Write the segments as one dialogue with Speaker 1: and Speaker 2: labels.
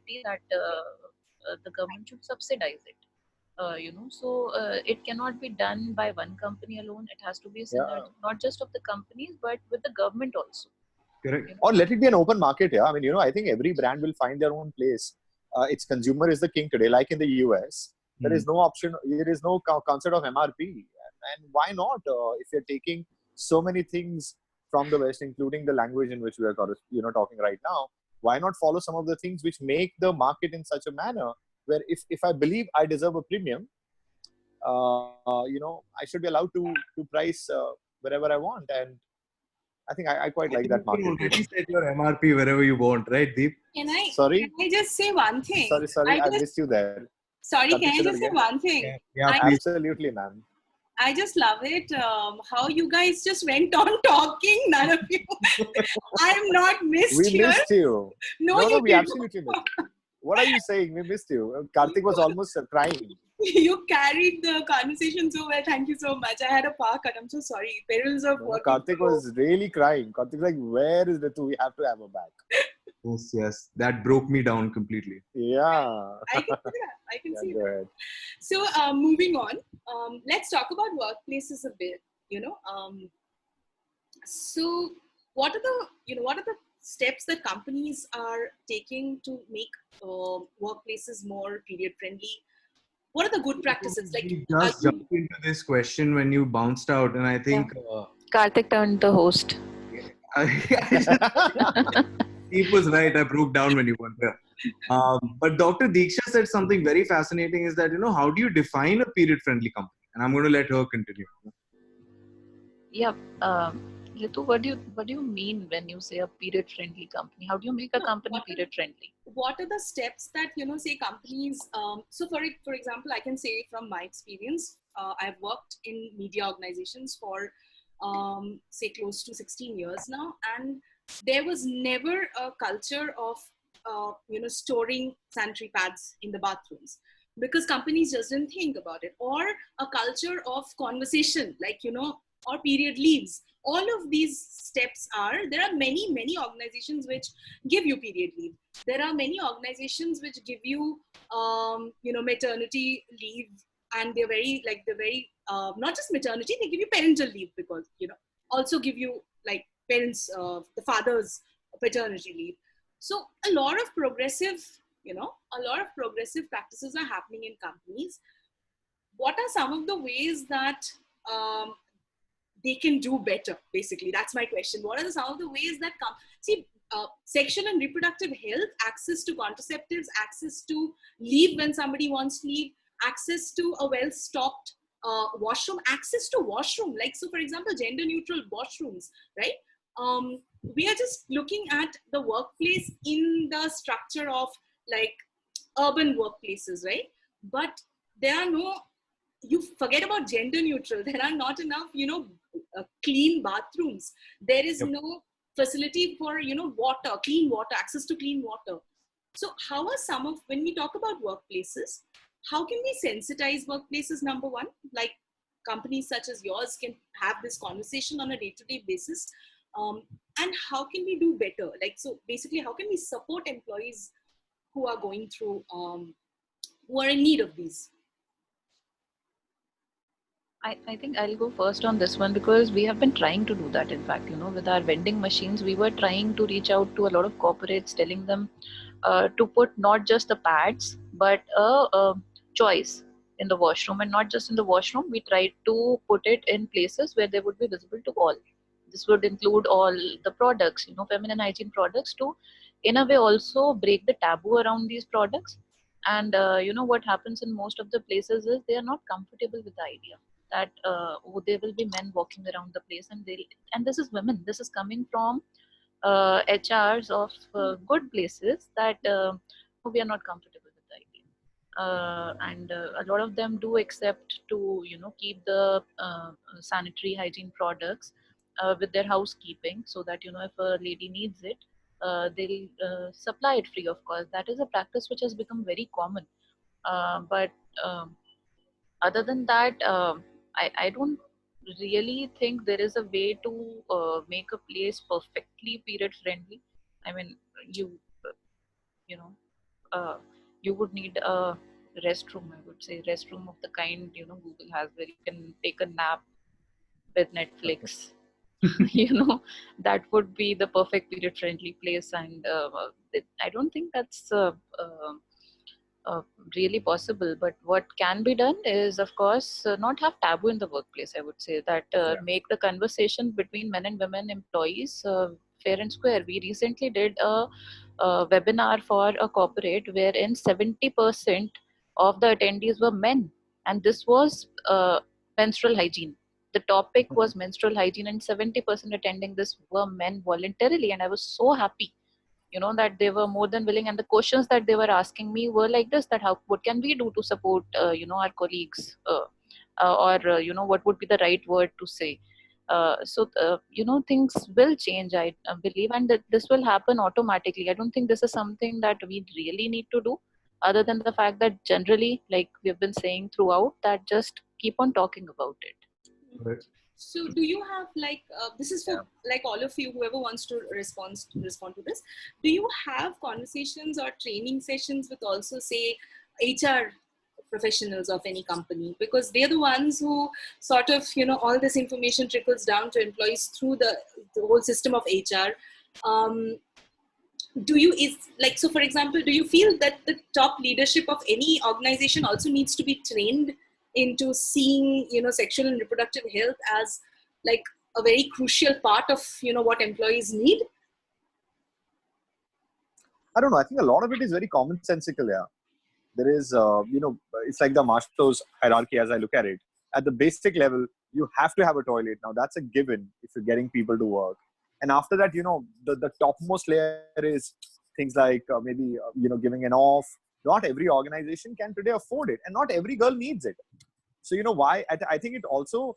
Speaker 1: necessity that the government should subsidize it. It cannot be done by one company alone. It has to be a
Speaker 2: Yeah.
Speaker 1: synergy, not just of the companies, but with the government also.
Speaker 3: Correct.
Speaker 2: Or let it be an open market. Yeah, I mean, I think every brand will find their own place. Its consumer is the king today. Like in the US, there is no option. There is no concept of MRP, and why not? If you're taking so many things from the West, including the language in which we are, talking right now, why not follow some of the things which make the market in such a manner where if I believe I deserve a premium, I should be allowed to price wherever I want, and I think I quite like that market.
Speaker 3: You can already set your MRP wherever you want, right, Deep?
Speaker 2: Sorry?
Speaker 4: Can I just say one thing?
Speaker 2: Sorry, I missed you there.
Speaker 4: Sorry,
Speaker 2: Can
Speaker 4: can
Speaker 2: you
Speaker 4: I
Speaker 2: say
Speaker 4: just
Speaker 2: that
Speaker 4: say
Speaker 2: again?
Speaker 4: one thing?
Speaker 3: Yeah,
Speaker 4: I
Speaker 2: Absolutely, ma'am.
Speaker 4: I just love it how you guys just went on talking. None of you. I'm not missed
Speaker 2: We
Speaker 4: here.
Speaker 2: missed you.
Speaker 4: No,
Speaker 2: No,
Speaker 4: you
Speaker 2: we
Speaker 4: didn't.
Speaker 2: absolutely missed. What are you saying? We missed you. Karthik was almost crying.
Speaker 4: You carried the conversation so well. Thank you so much. I had a power cut. I'm so sorry. Perils of
Speaker 2: No,
Speaker 4: working.
Speaker 2: Karthik was really crying. Karthik was like, where is Ritu? We have to have her back.
Speaker 3: Yes. That broke me down completely.
Speaker 2: Yeah.
Speaker 4: I can see that. I can see
Speaker 2: Go
Speaker 4: that.
Speaker 2: ahead.
Speaker 4: So moving on, let's talk about workplaces a bit. So what are the steps that companies are taking to make workplaces more period friendly? What are the good practices? Like,
Speaker 3: We just jumped into this question when you bounced out, and I think
Speaker 1: Karthik turned the host.
Speaker 3: Deep was right. I broke down when you went there. But Dr. Deeksha said something very fascinating is that, how do you define a period-friendly company? And I'm going to let her continue.
Speaker 1: Yeah. Ritu, what do you mean when you say a period-friendly company? How do you make a company period-friendly?
Speaker 4: What are the steps that, say companies, so for example, I can say from my experience, I've worked in media organizations for, say, close to 16 years now. And there was never a culture of, storing sanitary pads in the bathrooms because companies just didn't think about it, or a culture of conversation, like, or period leaves. All of these steps there are many, many organizations which give you period leave. There are many organizations which give you, maternity leave, and they're very, not just maternity, they give you parental leave because, also give you like parents, the father's paternity leave. So a lot of progressive practices are happening in companies. What are some of the ways that they can do better? Basically, that's my question. What are some of the ways that sexual and reproductive health, access to contraceptives, access to leave when somebody wants leave, access to a well-stocked washroom, access to washroom, like, so for example, gender neutral washrooms, right? We are just looking at the workplace in the structure of like urban workplaces, right? But there are you forget about gender neutral. There are not enough, clean bathrooms. There is no facility for, clean water, access to clean water. So how are when we talk about workplaces, how can we sensitize workplaces? Number one, like companies such as yours can have this conversation on a day-to-day basis. And how can we do better? Like, so basically, how can we support employees who are going through, who are in need of these?
Speaker 1: I think I'll go first on this one because we have been trying to do that. In fact, with our vending machines, we were trying to reach out to a lot of corporates, telling them to put not just the pads, but a choice in the washroom, and not just in the washroom. We tried to put it in places where they would be visible to all. This would include all the products, feminine hygiene products, to, in a way, also break the taboo around these products. And what happens in most of the places is they are not comfortable with the idea that there will be men walking around the place, and this is women. This is coming from HRs of good places that we are not comfortable with the idea. And a lot of them do accept to keep the sanitary hygiene products with their housekeeping, so that if a lady needs it, they'll supply it free of cost. That is a practice which has become very common. But other than that, I don't really think there is a way to make a place perfectly period friendly. I mean, you know, you would need a restroom, I would say, restroom of the kind, Google has, where you can take a nap with Netflix. That would be the perfect period friendly place. And I don't think that's uh, really possible. But what can be done is, of course, not have taboo in the workplace. I would say that make the conversation between men and women employees fair and square. We recently did a webinar for a corporate wherein 70% of the attendees were men, and this was menstrual hygiene. The topic was menstrual hygiene, and 70% attending this were men voluntarily, and I was so happy, that they were more than willing. And the questions that they were asking me were like this: that what can we do to support our colleagues, or what would be the right word to say. Things will change, I believe, and that this will happen automatically. I don't think this is something that we really need to do, other than the fact that generally, like we've been saying throughout, that just keep on talking about it.
Speaker 3: Right.
Speaker 4: So do you have like, this is for like all of you, whoever wants to respond to this, do you have conversations or training sessions with also say HR professionals of any company? Because they're the ones who sort of, all this information trickles down to employees through the whole system of HR. So for example, do you feel that the top leadership of any organization also needs to be trained into seeing, sexual and reproductive health as like a very crucial part of, what employees need?
Speaker 2: I don't know. I think a lot of it is very commonsensical. Yeah, there is, it's like the Maslow's hierarchy as I look at it. At the basic level, you have to have a toilet. Now that's a given if you're getting people to work. And after that, the topmost layer is things like giving an off. Not every organization can today afford it, and not every girl needs it. So why? I think it also,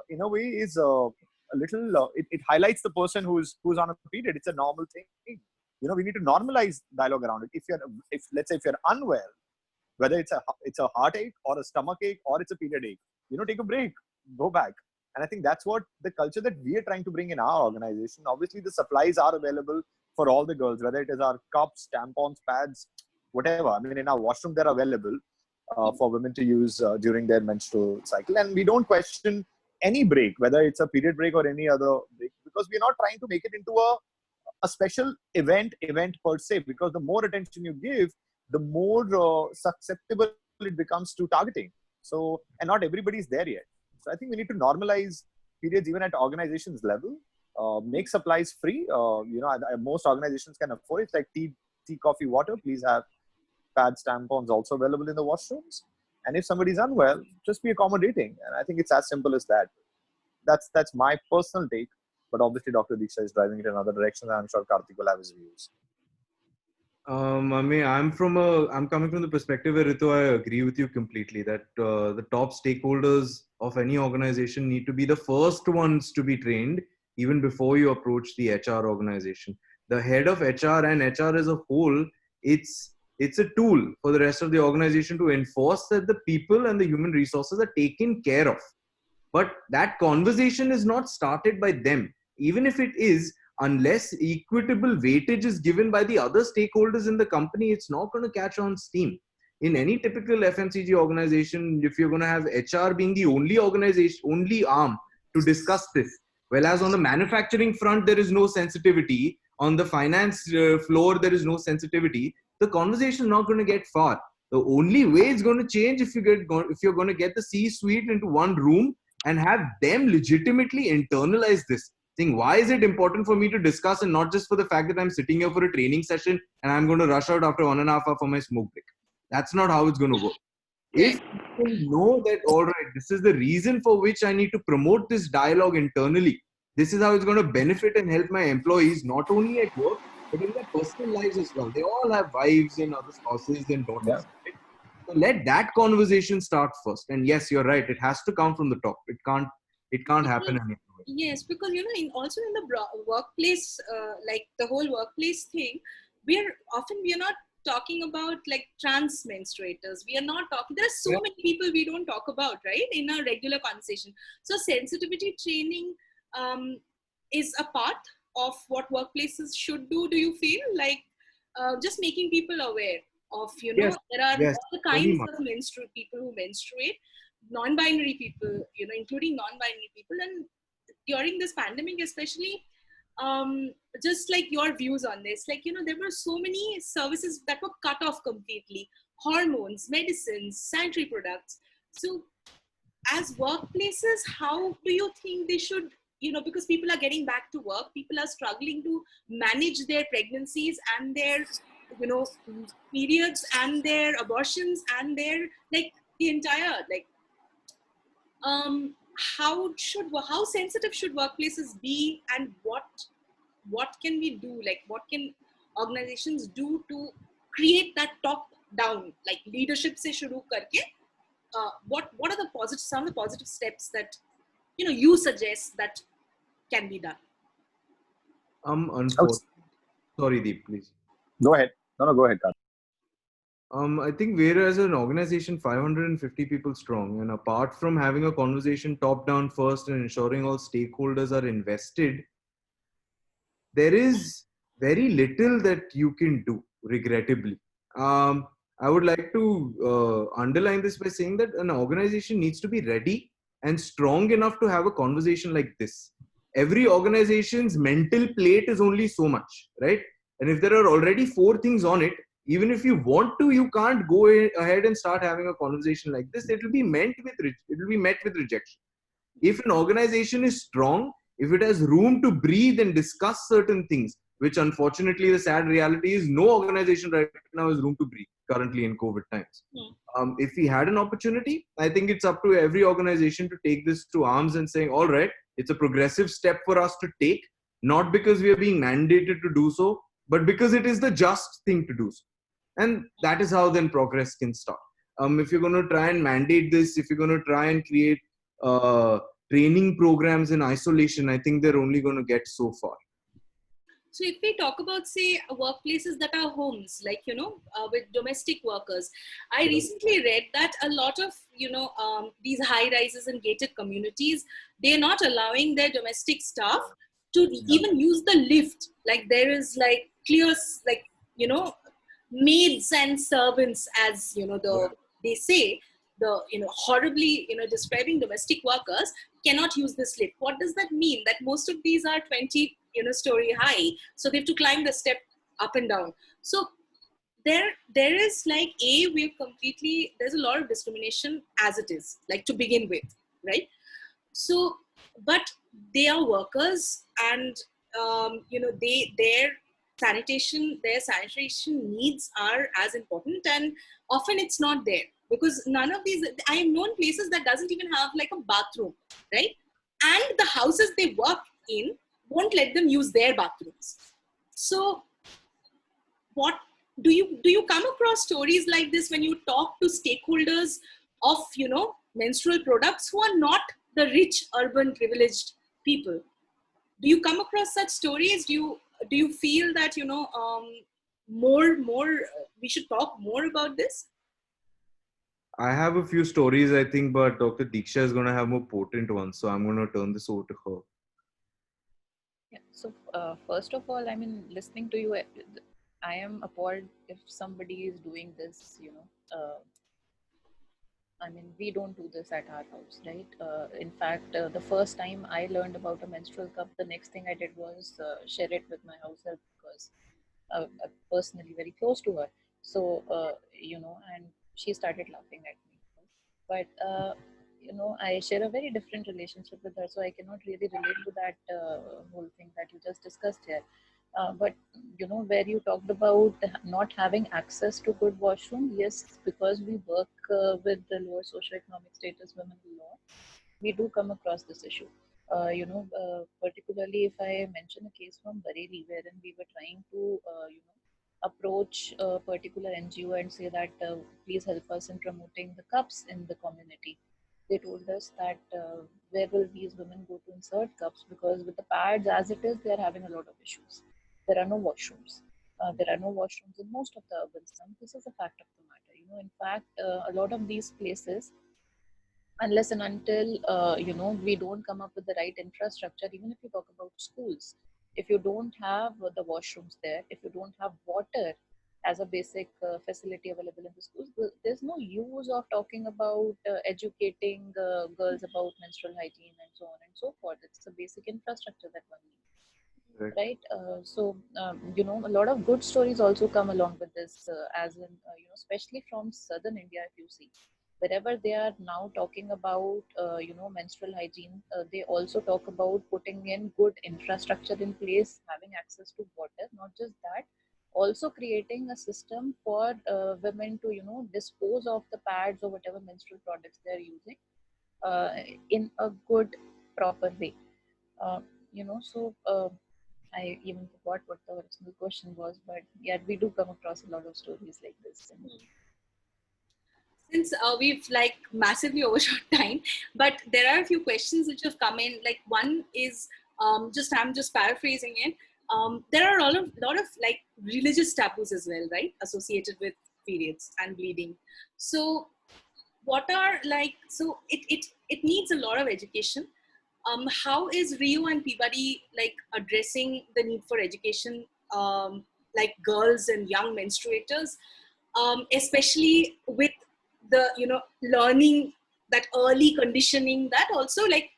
Speaker 2: in a way, is a little. It highlights the person who's on a period. It's a normal thing. We need to normalize dialogue around it. If let's say if you're unwell, whether it's a heartache or a stomach ache or it's a period ache, take a break, go back. And I think that's what the culture that we are trying to bring in our organization. Obviously, the supplies are available for all the girls, whether it is our cups, tampons, pads, whatever. I mean, in our washroom, they're available for women to use during their menstrual cycle. And we don't question any break, whether it's a period break or any other break, because we're not trying to make it into a special event per se, because the more attention you give, the more susceptible it becomes to targeting. So, and not everybody's there yet. So I think we need to normalize periods even at organizations level, make supplies free. Most organizations can afford it. It's like tea, coffee, water. Please have pads, tampons also available in the washrooms. And if somebody's unwell, just be accommodating. And I think it's as simple as that. That's my personal take. But obviously, Dr. Diksha is driving it in another direction, and I'm sure Karthik will have his views.
Speaker 3: I'm coming from the perspective where, Ritu, I agree with you completely that the top stakeholders of any organization need to be the first ones to be trained even before you approach the HR organization. The head of HR and HR as a whole, it's a tool for the rest of the organization to enforce that the people and the human resources are taken care of. But that conversation is not started by them. Even if it is, unless equitable weightage is given by the other stakeholders in the company, it's not going to catch on steam. In any typical FMCG organization, if you're going to have HR being the only arm to discuss this, whereas on the manufacturing front, there is no sensitivity. On the finance floor, there is no sensitivity. The conversation is not going to get far. The only way it's going to change if you're going to get the C-suite into one room and have them legitimately internalize this. Think, why is it important for me to discuss, and not just for the fact that I'm sitting here for a training session and I'm going to rush out after 1.5 hours for my smoke break? That's not how it's going to work. If people know that, all right, this is the reason for which I need to promote this dialogue internally, this is how it's going to benefit and help my employees, not only at work, but in their personal lives as well. They all have wives and other spouses and daughters.
Speaker 2: Yeah.
Speaker 3: Right? So let that conversation start first. And yes, you're right. It has to come from the top. It can't happen anywhere.
Speaker 4: Yes, because also in the workplace, like the whole workplace thing, we are not talking about like trans menstruators. We are not talking. There are so many people we don't talk about, right, in our regular conversation. So sensitivity training is a part of what workplaces should do. Do you feel like just making people aware of,
Speaker 3: Yes,
Speaker 4: there are
Speaker 3: yes,
Speaker 4: all the
Speaker 3: very
Speaker 4: kinds
Speaker 3: much.
Speaker 4: of people who menstruate, non-binary people, including non-binary people. And during this pandemic, especially, just like your views on this, like, there were so many services that were cut off completely, hormones, medicines, sanitary products. So as workplaces, how do you think they should, because people are getting back to work, people are struggling to manage their pregnancies and their, periods and their abortions and their, like, the entire, like, um, how sensitive should workplaces be, and what can we do, like what can organizations do to create that top down, like leadership se shuru karke, what are the positive, some of the positive steps that you suggest that can be done?
Speaker 2: I would-
Speaker 3: Unfortunately, sorry, Deep, please.
Speaker 2: Go ahead. No, go ahead, Karthik.
Speaker 3: I think we're as an organization 550 people strong, and apart from having a conversation top down first and ensuring all stakeholders are invested, there is very little that you can do, regrettably. I would like to underline this by saying that an organization needs to be ready and strong enough to have a conversation like this. Every organization's mental plate is only so much, right? And if there are already 4 things on it, even if you want to, you can't go ahead and start having a conversation like this. It will be met with rejection. If an organization is strong, if it has room to breathe and discuss certain things, which unfortunately the sad reality is no organization right now has room to breathe currently in COVID times. If we had an opportunity, I think it's up to every organization to take this to arms and saying, all right, it's a progressive step for us to take, not because we are being mandated to do so, but because it is the just thing to do so. And that is how then progress can start. If you're going to try and mandate this, if you're going to try and create training programs in isolation, I think they're only going to get so far.
Speaker 4: So if we talk about, say, workplaces that are homes, like, with domestic workers, I recently read that a lot of, these high rises and gated communities, they're not allowing their domestic staff to even use the lift. Like there is like clear, like, maids and servants, as, they say, the, horribly, describing domestic workers cannot use this lift. What does that mean? That most of these are 20, story high, so they have to climb the step up and down. So there is like, there's a lot of discrimination as it is, like, to begin with, right? So, but they are workers, and their sanitation needs are as important, and often it's not there, because none of these, I have known places that doesn't even have like a bathroom, right? And the houses they work in won't let them use their bathrooms. So what do you come across stories like this when you talk to stakeholders of, menstrual products who are not the rich urban privileged people? Do you come across such stories? Do you feel that, more we should talk more about this?
Speaker 3: I have a few stories, I think, but Dr. Diksha is going to have more potent ones, so I'm going to turn this over to her.
Speaker 1: Yeah. So first of all, I mean, listening to you, I am appalled if somebody is doing this. I mean, we don't do this at our house, right? In fact, the first time I learned about a menstrual cup, the next thing I did was share it with my house help, because I'm personally very close to her. So, and she started laughing at me. But, I share a very different relationship with her, so I cannot really relate to that whole thing that you just discussed here. But where you talked about not having access to good washroom, yes, because we work with the lower socioeconomic status women a lot, we do come across this issue. Particularly if I mention a case from Bareilly, wherein we were trying to, approach a particular NGO and say that please help us in promoting the cups in the community. They told us that where will these women go to insert cups, because with the pads as it is, they are having a lot of issues. There are no washrooms. There are no washrooms in most of the urban slums. This is a fact of the matter. In fact, a lot of these places, unless and until we don't come up with the right infrastructure, even if you talk about schools, if you don't have the washrooms there, if you don't have water, as a basic facility available in the schools. There's no use of talking about educating girls about menstrual hygiene and so on and so forth. It's a basic infrastructure that one needs,
Speaker 3: Correct.
Speaker 1: right? A lot of good stories also come along with this, as in, especially from southern India, if you see. Wherever they are now talking about, menstrual hygiene, they also talk about putting in good infrastructure in place, having access to water. Not just that, also creating a system for women to, dispose of the pads or whatever menstrual products they're using uh, in a good, proper way. Uh, I even forgot what the original question was, but yeah, we do come across a lot of stories like this. And
Speaker 4: Since we've like massively overshot time, but there are a few questions which have come in. Like one is just I'm just paraphrasing it. There are a lot of like religious taboos as well, right, associated with periods and bleeding. So what are like so it needs a lot of education. How is Rio and Peabody like addressing the need for education, like girls and young menstruators, especially with the learning, that early conditioning that also like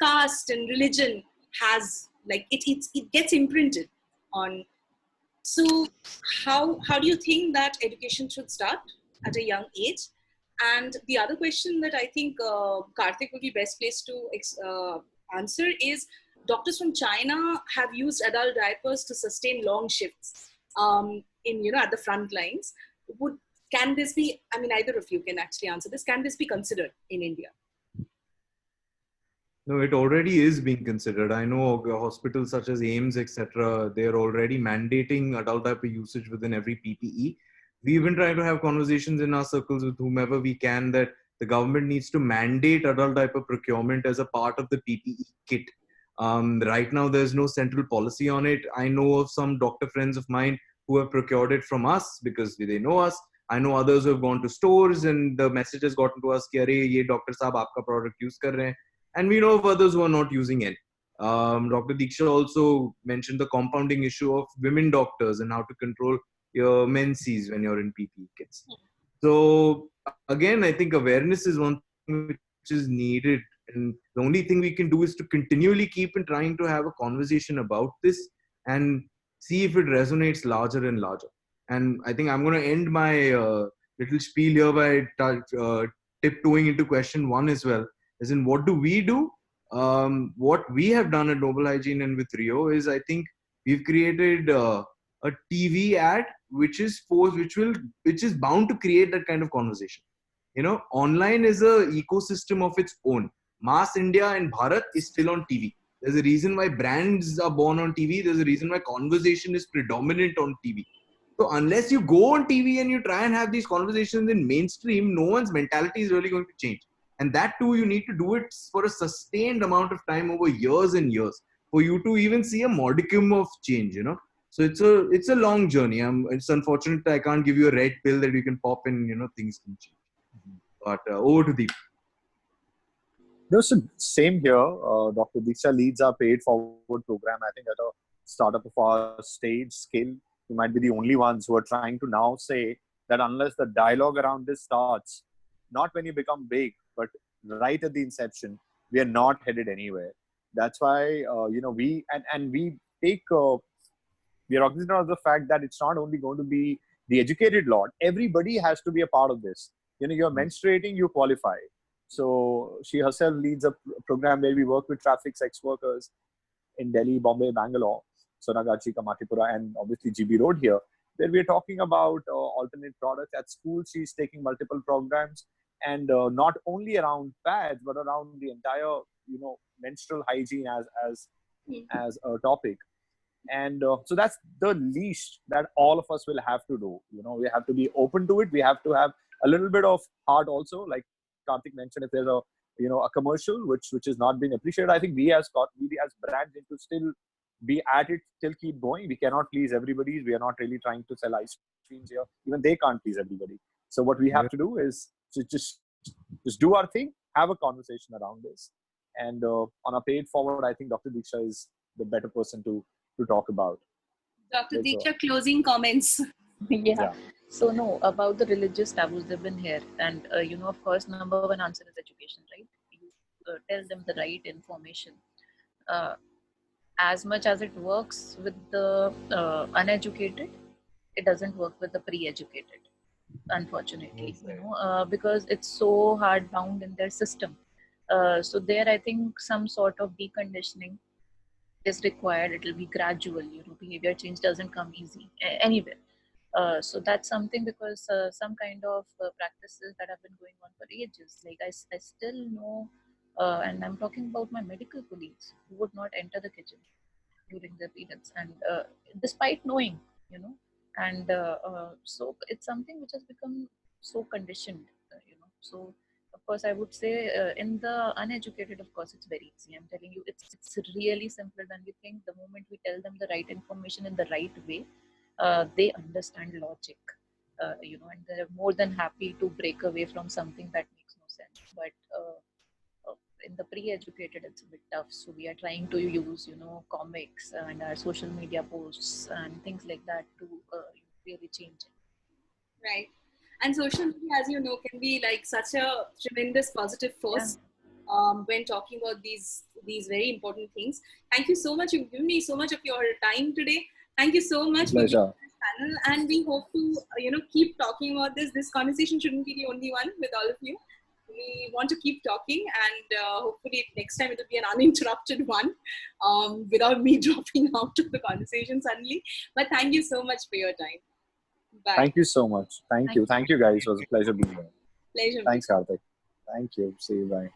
Speaker 4: caste and religion has, like it gets imprinted on. So how do you think that education should start at a young age? And the other question that I think Karthik will be best placed to answer is, doctors from China have used adult diapers to sustain long shifts in at the front lines. Would Can this be? I mean, either of you can actually answer this. Can this be considered in India?
Speaker 3: No, it already is being considered. I know hospitals such as AIIMS, etc., they're already mandating adult diaper usage within every PPE. We even try to have conversations in our circles with whomever we can that the government needs to mandate adult diaper procurement as a part of the PPE kit. Right now, there's no central policy on it. I know of some doctor friends of mine who have procured it from us because they know us. I know others who have gone to stores and the message has gotten to us कि अरे ये doctor साहब आपका product use कर रहे हैं, and we know of others who are not using it. Dr. Diksha also mentioned the compounding issue of women doctors and how to control your menses when you're in PPE kits. So again, I think awareness is one thing which is needed, and the only thing we can do is to continually keep and trying to have a conversation about this and see if it resonates larger and larger. And I think I'm going to end my little spiel here by tiptoeing into question one as well. As in, what do we do? What we have done at Noble Hygiene and with Rio is, I think we've created a TV ad which is bound to create that kind of conversation. Online is a ecosystem of its own. Mass India and Bharat is still on TV. There's a reason why brands are born on TV. There's a reason why conversation is predominant on TV. So unless you go on TV and you try and have these conversations in mainstream, no one's mentality is really going to change. And that too, you need to do it for a sustained amount of time over years and years for you to even see a modicum of change, So it's a long journey. It's unfortunate I can't give you a red pill that you can pop and, things can change. But over to Deep.
Speaker 2: No, so same here. Dr. Diksha leads our paid forward program. I think at a startup of our stage scale, we might be the only ones who are trying to now say that unless the dialogue around this starts, not when you become big, but right at the inception, we are not headed anywhere. That's why we take we are cognizant of the fact that it's not only going to be the educated lot. Everybody has to be a part of this. You're menstruating, you qualify. So she herself leads a program where we work with traffic sex workers in Delhi, Bombay, Bangalore, Sonagachi, Kamatipura, and obviously GB Road here, where we're talking about alternate products. At school, she's taking multiple programs, and not only around pads, but around the entire, menstrual hygiene as a topic. And so that's the least that all of us will have to do. We have to be open to it. We have to have a little bit of heart also, like Karthik mentioned. If there's a commercial which is not being appreciated, I think we as brands need to still be at it, still keep going. We cannot please everybody. We are not really trying to sell ice creams here. Even they can't please everybody. So what we have to do is to just do our thing, have a conversation around this, and on a paid forward, I think Dr. Diksha is the better person to talk about.
Speaker 4: Dr. Diksha, closing comments.
Speaker 1: Yeah.
Speaker 2: Yeah.
Speaker 1: So no, about the religious taboos, they've been here, and of course, number one answer is education, right? You tell them the right information. Uh, as much as it works with the uneducated, it doesn't work with the pre-educated, unfortunately. Because it's so hard bound in their system. So there, I think some sort of deconditioning is required. It will be gradual. Behavior change doesn't come easy anywhere. So that's something, because some kind of practices that have been going on for ages. Like I still know, and I'm talking about my medical colleagues who would not enter the kitchen during their periods, and despite knowing, and so it's something which has become so conditioned. So of course I would say, in the uneducated, of course it's very easy. I'm telling you, it's really simple when we think. The moment we tell them the right information in the right way, they understand logic, and they're more than happy to break away from something that makes no sense. But in the pre-educated, it's a bit tough. So we are trying to use, comics and our social media posts and things like that to really change it.
Speaker 4: Right. And social media, as you know, can be like such a tremendous positive
Speaker 1: Yeah.
Speaker 4: force when talking about these very important things. Thank you so much. You've given me so much of your time today. Thank you so much for being
Speaker 2: Pleasure.
Speaker 4: on this panel, and we hope to keep talking about this. This conversation shouldn't be the only one with all of you. We want to keep talking, and hopefully next time it will be an uninterrupted one, without me dropping out of the conversation suddenly. But thank you so much for your time. Bye.
Speaker 2: Thank you so much. Thank
Speaker 1: Thank
Speaker 2: you. Thank you, guys. It was a pleasure being here.
Speaker 4: Pleasure.
Speaker 2: Thanks, Karthik. Thank you. See you. Bye.